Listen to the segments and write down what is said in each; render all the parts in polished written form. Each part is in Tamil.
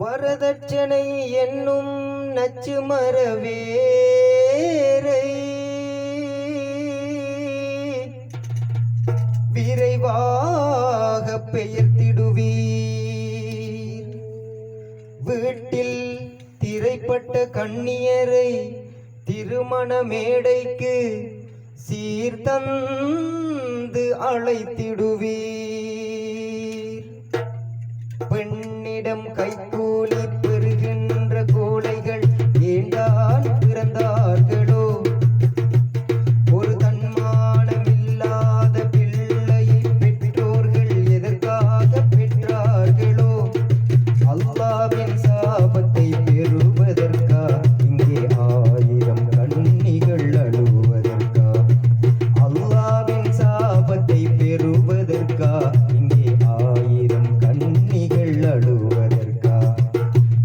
வரதட்சணை என்னும் நச்சு மரவேரை விரைவாக பெயர்த்திடுவீர். வீட்டில் திரைப்பட்ட கண்ணியரை திருமண மேடைக்கு சீர்தந்து அழைத்திடுவீர். பெண்ணிடம் கைக்கூலி பெறுகின்ற கோழைகள் ஏண்டான் பிறந்தார்களோ? ஒரு தன்மானமில்லாத பிள்ளையை பெற்றோர்கள் எதற்காக பெற்றார்களோ? அல்லாஹ்வின் சாபத்தை பெறுவதற்கா இங்கே ஆயிரம் கண்ணிகள் அழுவதற்கா? அல்லாஹ்வின் சாபத்தை பெறுவதற்கா இங்கே ஆயிரம் கண்ணிகள் அழுவதற்கா?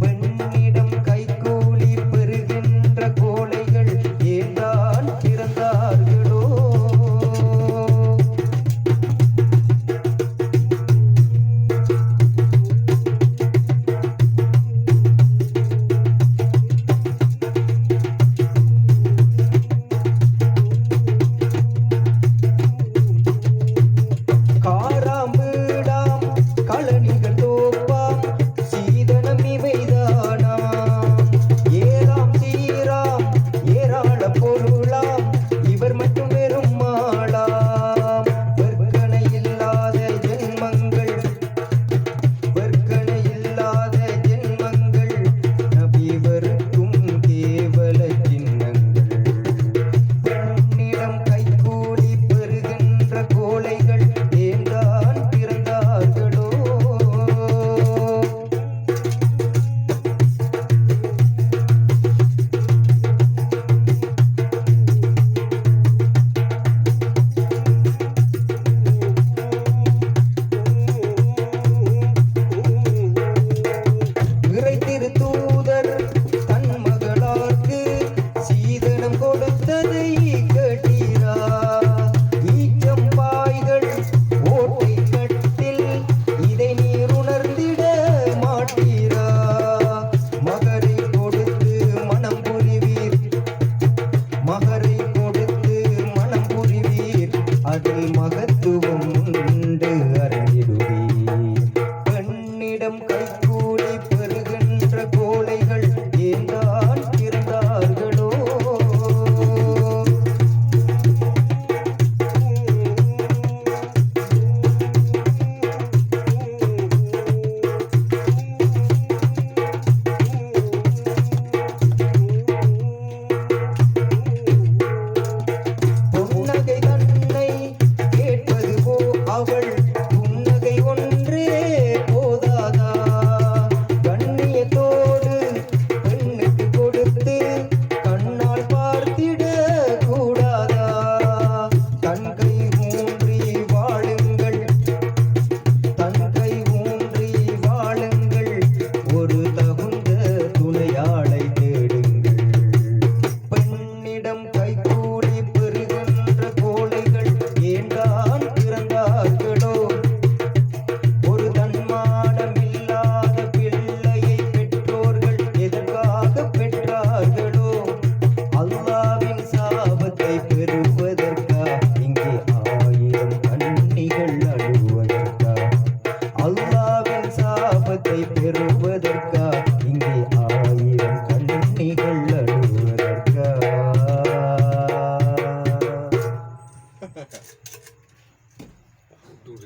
பெண்ணிடம் கைக்கூலி பெறுகின்ற கோழைகள் ஏன்தான் பிறந்தார்களோ? காராம்பீடாம் களனிகள் தோப்பாம் சீதனம் இவைதானாம். ஏறாம் சீராம் ஏராள பொருளாம் இவர் மட்டும் வெறும் மாளாம். வர்க்கணை இல்லாத ஜென்மங்கள், வர்க்கணை இல்லாத ஜென்மங்கள், நபி வர்க்கும் கேவல சின்னங்கள். பெண்ணிடம் கைக்கூலி பெறுகின்ற கோழைகள் ஏன்தான் பிறந்தார்களோ? இறை திருத்தூதர் தன் மகளார்க்கு சீதனம் கொடுத்ததை கேட்டீரா? ஈச்சம் பாய்கள் ஓட்டை கட்டில் இதை நீர் உணர்ந்திட மாட்டீரா? மகரை கொடுத்து மனம் புரிவீர், மகரை கொடுத்து மனம் புரிவீர், அதில் மகத்துவம் உண்டு அறிந்திடுவீர். பெண்ணிடம் கைக்கூலி பெறுகின்ற கோழைகள் ஏன்தான் பிறந்தார்களோ? புன்னகை தன்னை கேட்பது போ அவள் புன்னகை ஒன்றே போதாதா? கண்ணியத்தோடு பெண்ணுக்கு கொடுத்து கண்ணால் பார்த்திட கூடாதா? தன் கை ஊன்றி வாழுங்கள், தன் கை ஊன்றி வாழுங்கள், ஒரு தகுந்த துணையாளை தேடுங்கள். பெண்ணிடம் கைக்கூலி பெறுகின்ற கோழைகள் ஏன்தான் பிறந்தார்களோ? ஒரு தன்மானமில்லாத பிள்ளையை பெற்றோர்கள் எதற்காக பெற்றார்களோ? அல்லாஹ்வின் சாபத்தை பெறுவதற்கா இங்கே ஆயிரம் கண்ணிகள் அழுவதற்கா? அல்லாஹ்வின் சாபத்தை பெறுவதற்கா இங்கே ஆயிரம் கண்ணிகள் அழுவதற்கா? दूर